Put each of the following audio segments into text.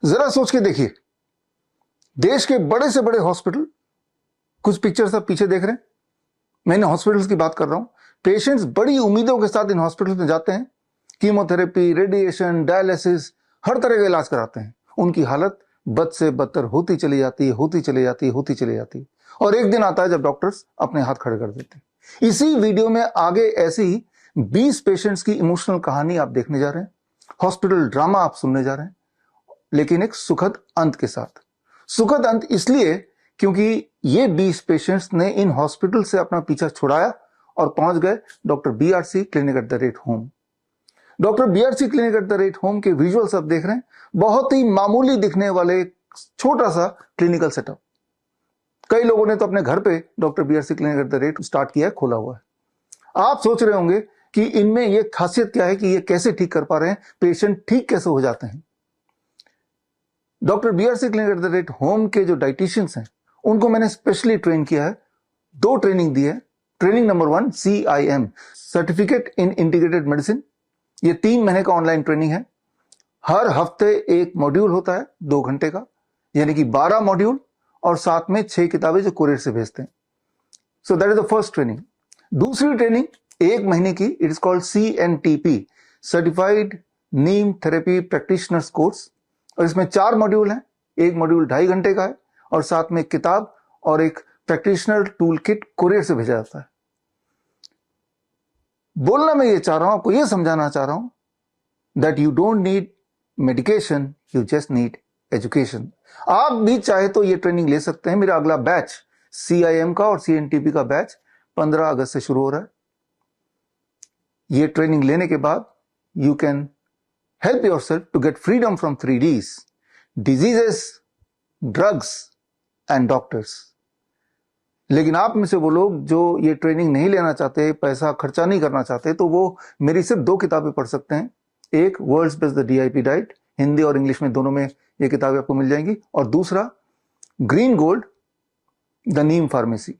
जरा सोच के देखिए, देश के बड़े से बड़े हॉस्पिटल, कुछ पिक्चर्स आप पीछे देख रहे हैं, मैं इन हॉस्पिटल्स की बात कर रहा हूं। पेशेंट्स बड़ी उम्मीदों के साथ इन हॉस्पिटल्स में जाते हैं, कीमोथेरेपी, रेडिएशन, डायलिसिस, हर तरह का इलाज कराते हैं। उनकी हालत बद से बदतर होती चली जाती है, होती चली जाती है, होती चली जाती है, और एक दिन आता है जब डॉक्टर्स अपने हाथ खड़े कर देते हैं। इसी वीडियो में आगे ऐसी ही 20 पेशेंट्स की इमोशनल कहानी आप देखने जा रहे हैं, हॉस्पिटल ड्रामा आप सुनने जा रहे हैं, लेकिन एक सुखद अंत के साथ। सुखद अंत इसलिए क्योंकि ये 20 पेशेंट्स ने इन हॉस्पिटल से अपना पीछा छुड़ाया और पहुंच गए doctor BRC clinic at the rate home. Doctor BRC clinic at the rate home के विजुअल्स आप देख रहे हैं, बहुत ही मामूली दिखने वाले छोटा सा क्लिनिकल सेटअप। कई लोगों ने तो अपने घर पे doctor BRC clinic at the rate start किया है, खोला हुआ है। आप सोच रहे होंगे कि इनमें यह खासियत क्या है कि ये कैसे ठीक कर पा रहे हैं, पेशेंट ठीक कैसे हो जाते हैं। Doctor BRC clinic at the rate home के जो डाइटिशियंस हैं, उनको मैंने स्पेशली ट्रेन किया है, 2 ट्रेनिंग दी है। Training number 1 CIM, certificate in integrated medicine. ये 3 महीने का ऑनलाइन ट्रेनिंग है। हर हफ्ते एक मॉड्यूल होता है 2 घंटे का, यानी कि 12 मॉड्यूल, और साथ में 6 किताबें जो कुरियर से भेजते हैं। So that is the first training. दूसरी ट्रेनिंग 1 महीने की, it is called CNTP, certified Neem therapy practitioners course, और इसमें 4 मॉड्यूल हैं। एक मॉड्यूल 2.5 घंटे का है, और साथ में एक किताब और एक प्रैक्टिशनर टूल किट कुरियर से भेजा जाता है। बोलना मैं ये चाह रहा हूं, आपको ये समझाना चाह रहा हूं that you don't need medication, you just need education. आप भी चाहे तो ये ट्रेनिंग ले सकते हैं। मेरा अगला बैच CIM का और CNTP का बैच 15 अगस्त से शुरू हो रहा है। ये ट्रेनिंग लेने के बाद you can help yourself to get freedom from 3Ds: diseases, drugs and doctors। लेकिन आप में से वो लोग जो ये ट्रेनिंग नहीं लेना चाहते, पैसा खर्चा नहीं करना चाहते, तो वो मेरी सिर्फ 2 किताबें पढ़ सकते हैं। एक world's best the DIP diet, Hindi और इंग्लिश में दोनों में ये किताबें आपको मिल जाएंगी, और दूसरा green gold the Neem pharmacy.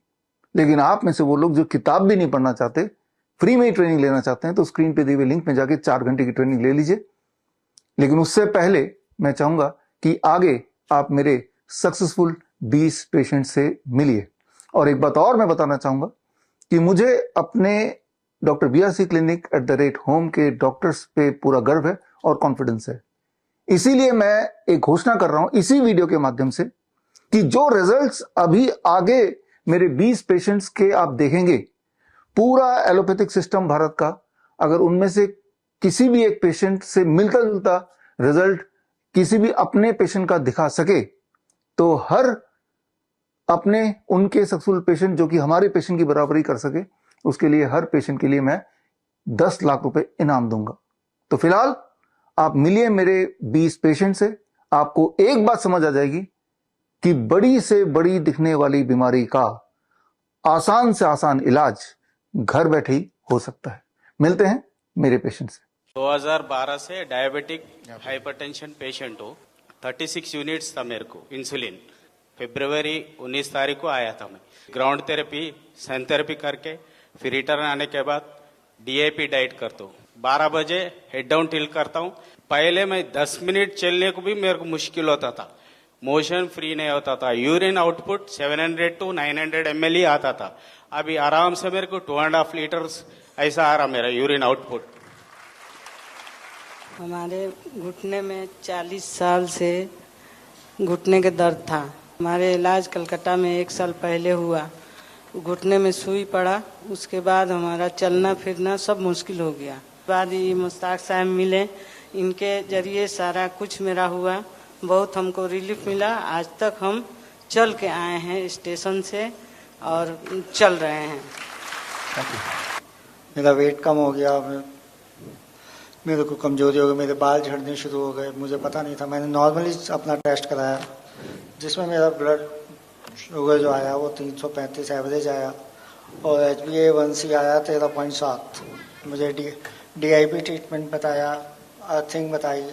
लेकिन आप में से वो लोग जो किताब भी नहीं पढ़ना चाहते, फ्री में ही ट्रेनिंग लेना चाहते हैं, तो स्क्रीन पे दिए हुए लिंक में जाके 4 घंटे की ट्रेनिंग ले लीजिए। लेकिन उससे पहले मैं चाहूंगा कि आगे आप मेरे सक्सेसफुल 20 पेशेंट से मिलिए। और एक बात और मैं बताना चाहूंगा कि मुझे अपने doctor BRC clinic at the rate home के डॉक्टर्स पे पूरा गर्व है और कॉन्फिडेंस है। इसीलिए मैं एक घोषणा कर रहा हूं इसी वीडियो के माध्यम से कि जो रिजल्ट्स अभी आगे मेरे 20 पेशेंट्स के आप देखेंगे, पूरा एलोपैथिक सिस्टम भारत का, अगर उनमें से किसी भी एक पेशेंट से मिलता जुलता रिजल्ट किसी भी अपने पेशेंट का दिखा सके, तो हर अपने उनके सक्सेसफुल पेशेंट जो कि हमारे पेशेंट की बराबरी कर सके, उसके लिए हर पेशेंट के लिए मैं 10 लाख रुपए इनाम दूंगा। तो फिलहाल आप मिलिए मेरे 20 पेशेंट से, आपको एक बात समझ आ जाएगी कि बड़ी से बड़ी दिखने वाली बीमारी का आसान से आसान इलाज घर बैठे ही हो सकता है। मिलते हैं मेरे पेशेंट से। 2012 से डायबिटिक हाइपरटेंशन पेशेंट हूँ। 36 यूनिट्स था मेरे को इंसुलिन। फरवरी 19 तारीख को आया था मैं। ग्राउंड थेरेपी, सन थेरेपी करके फिर रिटर्न आने के बाद DIP डाइट करता हूँ। 12 बजे हेड डाउन टिल करता हूँ। पहले मैं 10 मिनट चलने को भी मेरे को मुश्किल होता था, मोशन फ्री नहीं होता था। यूरिन आउटपुट 700 to 900 ml ही आता था। अभी आराम से मेरे को 2.5 लीटर्स ऐसा आ रहा मेरा यूरिन आउटपुट। हमारे घुटने में 40 साल से घुटने के दर्द था। हमारे इलाज कलकत्ता में 1 साल पहले हुआ। घुटने में सुई पड़ा, उसके बाद हमारा चलना फिरना सब मुश्किल हो गया। बाद ये मुश्ताक साहब मिले, इनके जरिए सारा कुछ मेरा हुआ, बहुत हमको रिलीफ मिला। आज तक हम चल के आए हैं स्टेशन से और चल रहे हैं। मेरा वेट कम हो गया, मेरे को कमजोरी हो गई, मेरे बाल झड़ने शुरू हो गए। मुझे पता नहीं था। मैंने नॉर्मली अपना टेस्ट कराया, जिसमें मेरा ब्लड शुगर जो आया वो 335 एवरेज आया, और HbA1c आया 13.7। मुझे DIP ट्रीटमेंट बताया, अर्थिंग बताई,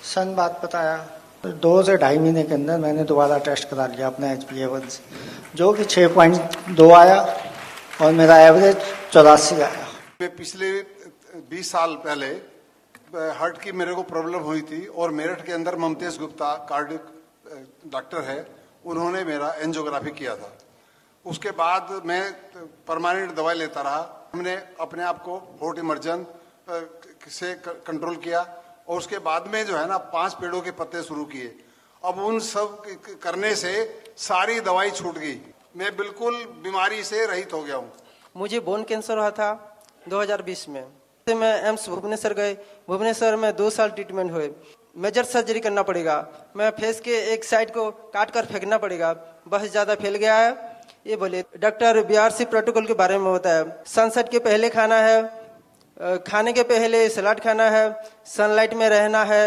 सन बात बताया। 2 से 2.5 महीने के अंदर मैंने दोबारा टेस्ट करा लिया अपना HbA1c, जो कि 6.2 आया, और मेरा एवरेज 84 आया। पिछले 20 साल पहले हार्ट की मेरे को प्रॉब्लम हुई थी और मेरठ के अंदर ममतेज गुप्ता कार्डियक डॉक्टर है, उन्होंने मेरा एंजियोग्राफी किया था। उसके बाद मैं परमानेंट दवाई लेता रहा। हमने अपने आप को होट इमर्जन से कंट्रोल किया और उसके बाद में जो है ना 5 पेड़ों के पत्ते शुरू किए। अब उन सब करने से सारी दवाई छूट गई, मैं बिल्कुल बीमारी से रहित हो गया हूँ। मुझे बोन कैंसर हुआ था 2020 में। तो मैं एम्स भुवनेश्वर गए। भुवनेश्वर में 2 साल ट्रीटमेंट हुए। मेजर सर्जरी करना पड़ेगा, मैं फेस के एक साइड को काट कर फेंकना पड़ेगा, बहुत ज्यादा फैल गया है ये बोले। डॉक्टर बीआरसी प्रोटोकॉल के बारे में बताया, सनसेट के पहले खाना है, खाने के पहले सलाद खाना है, सनलाइट में रहना है,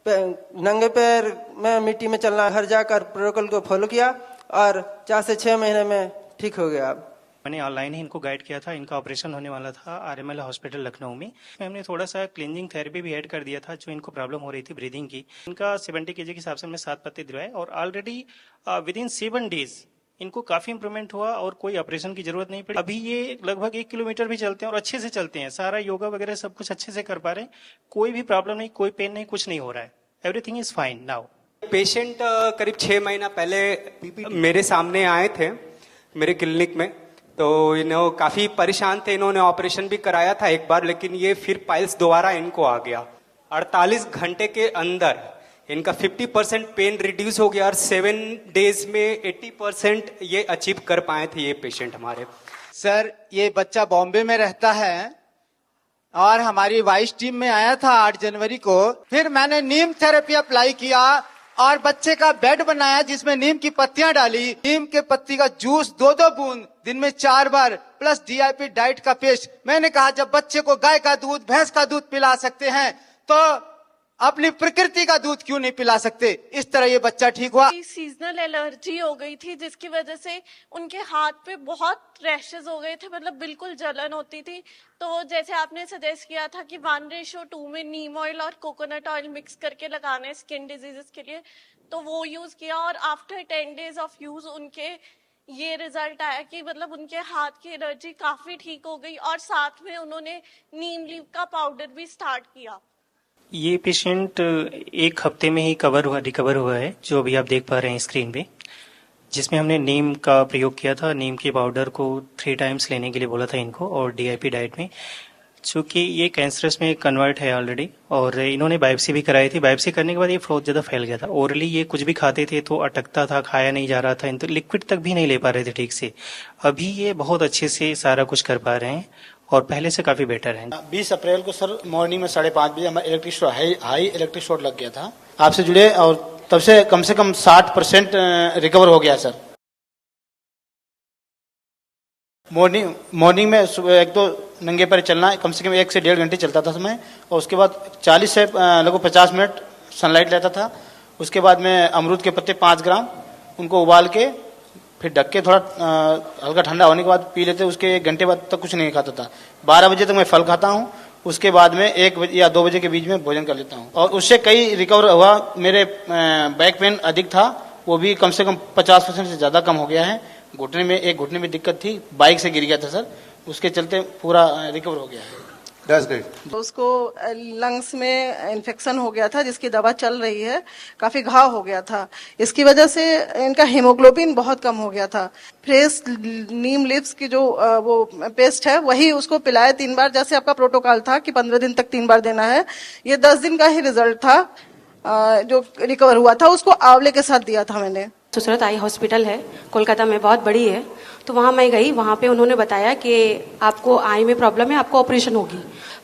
नंगे पैर में मिट्टी में चलना, हर जाकर प्रोटोकॉल को फॉलो किया और 4 से 6 महीने में ठीक हो गया। मैंने ऑनलाइन ही इनको गाइड किया था। इनका ऑपरेशन होने वाला था आरएमएल हॉस्पिटल लखनऊ में। हमने थोड़ा सा क्लींजिंग थेरेपी भी ऐड कर दिया था, जो इनको प्रॉब्लम हो रही थी ब्रीदिंग की। इनका 70 kg के हिसाब से हमने 7 पत्ते दिलवाए और ऑलरेडी विद इन 7 डेज इनको काफी इंप्रूवमेंट हुआ और कोई ऑपरेशन की जरूरत नहीं पड़ी। अभी ये लगभग 1 किलोमीटर भी चलते हैं और अच्छे से चलते हैं। सारा योगा वगैरह सब कुछ अच्छे से कर पा रहे हैं। कोई भी प्रॉब्लम नहीं, कोई पेन नहीं, कुछ नहीं हो रहा है। Everything is fine now. Patient करीब 6 महीना पहले मेरे सामने आए थे मेरे क्लिनिक में, तो इन्हों काफी परेशान थे। इन्होंने ऑपरेशन भी कराया था एक बार, लेकिन ये फिर पाइल्स दोबारा इनको आ गया। 48 घंटे के अंदर इनका 50% पेन रिड्यूस हो गया और 7 डेज में 80% ये अचीव कर पाए थे ये पेशेंट हमारे। सर, ये बच्चा बॉम्बे में रहता है और हमारी वाइस टीम में आया था 8 जनवरी को। फिर मैंने नीम थेरेपी अप्लाई किया और बच्चे का बेड बनाया जिसमें नीम की पत्तियां डाली। नीम के पत्ती का जूस 2-2 बूंद दिन में 4 बार प्लस डीआईपी डाइट का पेस्ट। मैंने कहा जब बच्चे को गाय का दूध, भैंस का दूध पिला सकते हैं तो अपनी प्रकृति का दूध क्यों नहीं पिला सकते। इस तरह ये बच्चा ठीक हुआ। सीजनल एलर्जी हो गई थी जिसकी वजह से उनके हाथ पे बहुत रैशेस हो गए थे, मतलब बिल्कुल जलन होती थी। तो जैसे आपने सजेस्ट किया था कि 1:2 में नीम ऑयल और कोकोनट ऑयल मिक्स करके लगाने स्किन डिजीजेस के लिए, तो वो यूज किया और आफ्टर 10 डेज ऑफ यूज उनके ये रिजल्ट आया कि मतलब उनके हाथ की एलर्जी काफी ठीक हो गई और साथ में उन्होंने नीम लीफ का पाउडर भी स्टार्ट किया। ये पेशेंट 1 हफ्ते में ही रिकवर हुआ है, जो अभी आप देख पा रहे हैं स्क्रीन पे, जिसमें हमने नीम का प्रयोग किया था। नीम के पाउडर को 3 टाइम्स लेने के लिए बोला था इनको और डीआईपी डाइट में। चूंकि ये कैंसरस में कन्वर्ट है ऑलरेडी और इन्होंने बायोप्सी भी कराई थी। बायोप्सी करने के बाद ये बहुत ज़्यादा फैल गया था। ओरली ये कुछ भी खाते थे तो अटकता था, खाया नहीं जा रहा था, तो लिक्विड तक भी नहीं ले पा रहे थे ठीक से। अभी ये बहुत अच्छे से सारा कुछ कर पा रहे हैं और पहले से काफी बेटर है। 20 अप्रैल को सर मॉर्निंग में 5:30 बजे हमारा electric short high electric short लग गया था। आपसे जुड़े और तब से कम 60% रिकवर हो गया सर। मॉर्निंग में एक तो नंगे पैर चलना कम से कम 1 से 1.5 घंटे चलता था समय, और उसके बाद 40 से लगभग 50 मिनट सनलाइट लेता था। उसके बाद में अमरूद के पत्ते 5 ग्राम उनको उबाल के फिर ढक के थोड़ा हल्का ठंडा होने के बाद पी लेते। उसके 1 घंटे बाद तक कुछ नहीं खाता था। 12 बजे तक मैं फल खाता हूँ, उसके बाद में 1 बजे या 2 बजे के बीच में भोजन कर लेता हूँ और उससे कई रिकवर हुआ। मेरे बैक पेन अधिक था, वो भी कम से कम 50% से ज़्यादा कम हो गया है। एक घुटने में दिक्कत थी, बाइक से गिर गया था सर, उसके चलते पूरा रिकवर हो गया है। That's great. उसको लंग्स में इन्फेक्शन हो गया था जिसकी दवा चल रही है, काफी घाव हो गया था। इसकी वजह से इनका हीमोग्लोबिन बहुत कम हो गया था। फ्रेश नीम लीव्स की जो वो पेस्ट है वही उसको पिलाया 3 बार, जैसे आपका प्रोटोकॉल था कि 15 दिन तक 3 बार देना है। ये 10 दिन का ही रिजल्ट था जो रिकवर हुआ था। उसको आंवले के साथ दिया था मैंने। सूरत आई हॉस्पिटल है कोलकाता में, बहुत बड़ी है। तो वहाँ मैं गई, वहाँ पे उन्होंने बताया कि आपको आई में प्रॉब्लम है, आपको ऑपरेशन होगी।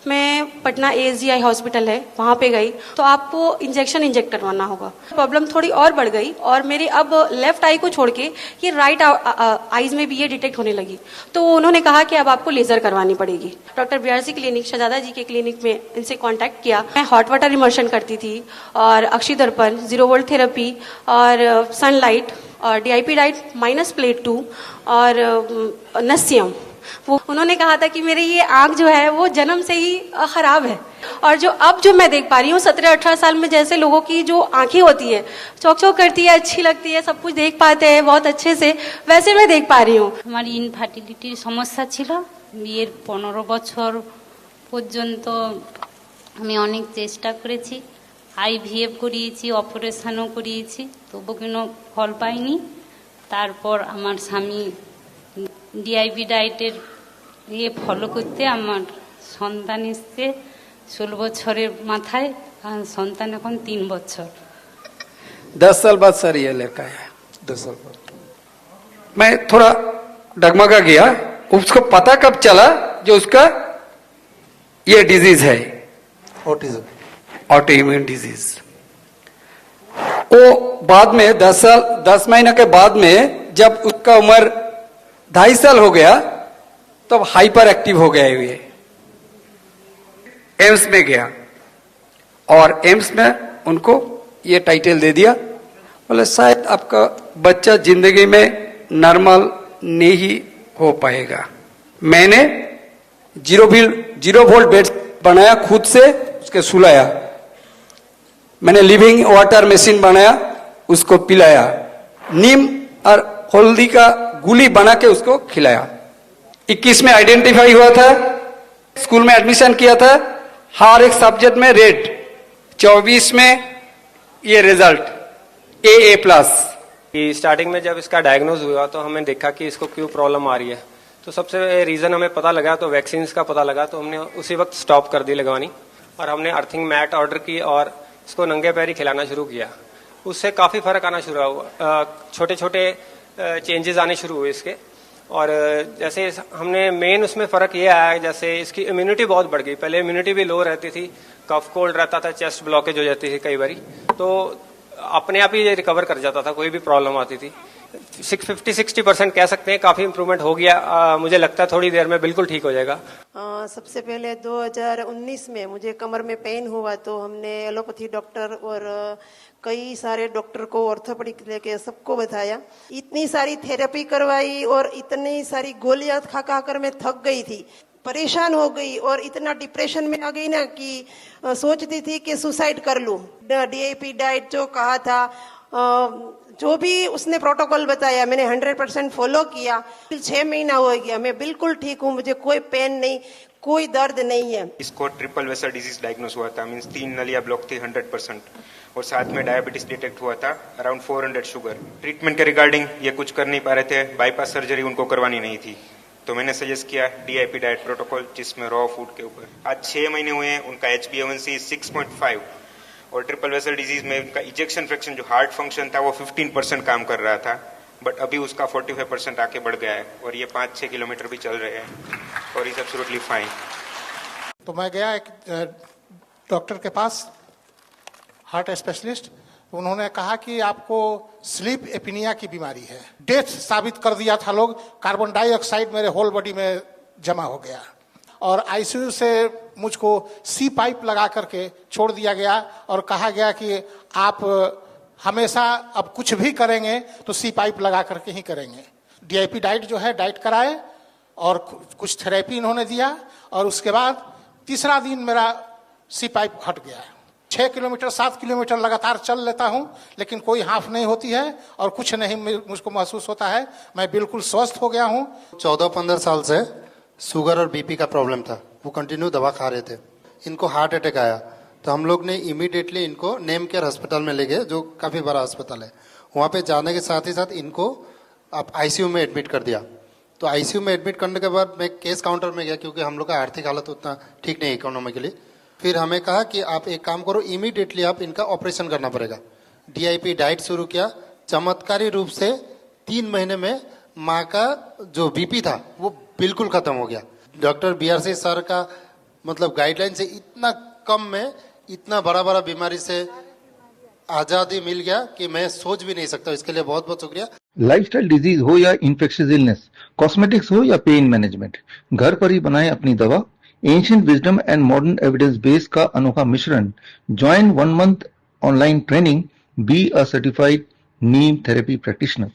मैं पटना ASGI हॉस्पिटल है वहाँ पे गई तो आपको इंजेक्शन इंजेक्ट करवाना होगा। प्रॉब्लम थोड़ी और बढ़ गई और मेरी अब लेफ्ट आई को छोड़ के ये राइट आईज में भी ये डिटेक्ट होने लगी। तो उन्होंने कहा कि अब आपको लेजर करवानी पड़ेगी। डॉक्टर बीआरसी क्लिनिक शहजादा जी के क्लिनिक में इनसे कॉन्टैक्ट किया। मैं हॉट वाटर इमर्शन करती थी और अक्षी दर्पण, 0 वोल्ट थेरेपी और सनलाइट और डीआईपी डाइट -प्लेट 2 और नस्यम। वो उन्होंने कहा था कि मेरी ये आंख जो है वो जन्म से ही खराब है और जो मैं देख पा रही हूँ 17-18 साल में जैसे लोगों की जो आंखें होती है चौक चौक करती है, अच्छी लगती है, सब कुछ देख पाते हैं बहुत अच्छे से, वैसे मैं देख पा रही हूँ। हमारी इनफार्टिलिटीर समस्या ছিল। বিয়ের 15 বছর পর্যন্ত আমি অনেক চেষ্টা করেছি, আইভিএফ করিয়েছি, অপারেশনও করিয়েছি, তবু কোনো ফল পাইনি। তারপর আমার স্বামী ডিআইপি ডায়েটের ফলো করতে আমার সন্তান এসছে 16 বছরের মাথায়, আর সন্তান এখন 3 বছর। 10 साल बाद सर ये लड़का है, 10 साल बाद मैं थोड़ा डगमगा गया। उसको पता कब चला जो उसका ये डिजीज है, ऑटिज्म, ऑटो इम्यून डिजीज। वो बाद में 10 महीने के बाद में जब उसका उम्र 2.5 साल हो गया तब हाइपर एक्टिव हो गया हुए। एम्स में गया और एम्स में उनको ये टाइटल दे दिया, बोले शायद आपका बच्चा जिंदगी में नॉर्मल नहीं हो पाएगा। मैंने 0 वोल्ट बेड बनाया, खुद से उसके सुलाया। मैंने लिविंग वाटर मशीन बनाया, उसको पिलाया। नीम और हल्दी का गोली बना के उसको खिलाया। 21 में आइडेंटिफाई हुआ था, स्कूल में एडमिशन किया था, हर एक सब्जेक्ट में रेड। 24 में ये रिजल्ट AA+। स्टार्टिंग में जब इसका डायग्नोज हुआ तो हमें देखा कि इसको क्यों प्रॉब्लम आ रही है, तो सबसे रीजन हमें पता लगा, तो वैक्सीन का पता लगा, तो हमने उसी वक्त स्टॉप कर दी लगवानी और हमने अर्थिंग मैट ऑर्डर की और इसको नंगे पैर ही खिलाना शुरू किया। उससे काफ़ी फर्क आना शुरू हुआ, छोटे छोटे चेंजेस आने शुरू हुए इसके। और जैसे हमने मेन उसमें फ़र्क ये आया, जैसे इसकी इम्यूनिटी बहुत बढ़ गई। पहले इम्यूनिटी भी लो रहती थी, कफ कोल्ड रहता था, चेस्ट ब्लॉकेज हो जाती थी कई बारी, तो अपने आप ही ये रिकवर कर जाता था, कोई भी प्रॉब्लम आती थी। 50-60% कह सकते हैं, काफ़ी इम्प्रूवमेंट हो गया। मुझे लगता है थोड़ी देर में बिल्कुल ठीक हो जाएगा। सबसे पहले 2019 में मुझे कमर में पेन हुआ, तो हमने एलोपैथी डॉक्टर और कई सारे डॉक्टर को, ऑर्थोपेडिक लेके सबको बताया। इतनी सारी थेरेपी करवाई और इतनी सारी गोलियां खा खा कर मैं थक गई थी, परेशान हो गई और इतना डिप्रेशन में आ गई ना कि सोचती थी कि सुसाइड कर लूं। डीआईपी डाइट जो कहा था, जो भी उसने प्रोटोकॉल बताया, मैंने 100% फॉलो किया। 6 महीना हो गया, मैं बिल्कुल ठीक हूँ, मुझे कोई पेन नहीं, कोई दर्द नहीं है। इसको ट्रिपल वेसल डिजीज डायग्नोस हुआ था, मींस 3 नलियां ब्लॉक थी 100%, और साथ में डायबिटीज डिटेक्ट हुआ था, अराउंड 400 शुगर। ट्रीटमेंट के रिगार्डिंग ये कुछ कर नहीं पा रहे थे, बाईपास सर्जरी उनको करवानी नहीं थी, तो मैंने सजेस्ट किया डीआईपी डाइट प्रोटोकॉल, जिसमें रॉ फूड के ऊपर। आज 6 महीने हुए हैं, उनका HbA1c 6.5 और ट्रिपल वेसल डिजीज में उनका इजेक्शन फ्रैक्शन जो हार्ट फंक्शन था वो 15% काम कर रहा था, बट अभी उसका 45% आके बढ़ गया है और ये 5-6 किलोमीटर भी चल रहे हैं और इज एब्सोल्युटली फाइन। तो मैं गया एक डॉक्टर के पास, हार्ट स्पेशलिस्ट। उन्होंने कहा कि आपको स्लीप एपिनिया की बीमारी है। डेथ साबित कर दिया था लोग, कार्बन डाइऑक्साइड मेरे होल बॉडी में जमा हो गया और आईसीयू से मुझको सी पाइप लगा करके छोड़ दिया गया और कहा गया कि आप हमेशा अब कुछ भी करेंगे तो सी पाइप लगा करके ही करेंगे। डीआईपी डाइट जो है, डाइट कराए और कुछ थेरेपी इन्होंने दिया और उसके बाद तीसरा दिन मेरा सी पाइप हट गया। 6 किलोमीटर 7 किलोमीटर लगातार चल लेता हूं, लेकिन कोई हाफ नहीं होती है और कुछ नहीं मुझको महसूस होता है। मैं बिल्कुल स्वस्थ हो गया हूं। 14-15 साल से शुगर और बीपी का प्रॉब्लम था, वो कंटिन्यू दवा खा रहे थे। इनको हार्ट अटैक आया तो हम लोग ने इमीडिएटली इनको नेम केयर अस्पताल में ले गए, जो काफ़ी बड़ा अस्पताल है। वहाँ पे जाने के साथ ही साथ इनको आप आईसीयू में एडमिट कर दिया। तो आईसीयू में एडमिट करने के बाद मैं केस काउंटर में गया, क्योंकि हम लोग का आर्थिक हालत उतना ठीक नहीं इकोनॉमिकली। फिर हमें कहा कि आप एक काम करो, इमीडिएटली आप इनका ऑपरेशन करना पड़ेगा। डीआईपी डाइट शुरू किया, चमत्कारी रूप से 3 महीने में माँ का जो बीपी था वो बिल्कुल खत्म हो गया। डॉक्टर BRC सर का मतलब गाइडलाइन से इतना कम में इतना बड़ा बड़ा बीमारी से आजादी मिल गया कि मैं सोच भी नहीं सकता। इसके लिए बहुत बहुत शुक्रिया। लाइफस्टाइल डिजीज हो या इन्फेक्शियस इलनेस, कॉस्मेटिक्स हो या पेन मैनेजमेंट, घर पर ही बनाएं अपनी दवा। Ancient wisdom and modern evidence base का अनोखा मिश्रण। Join 1 month online training, be a certified Neem therapy practitioner.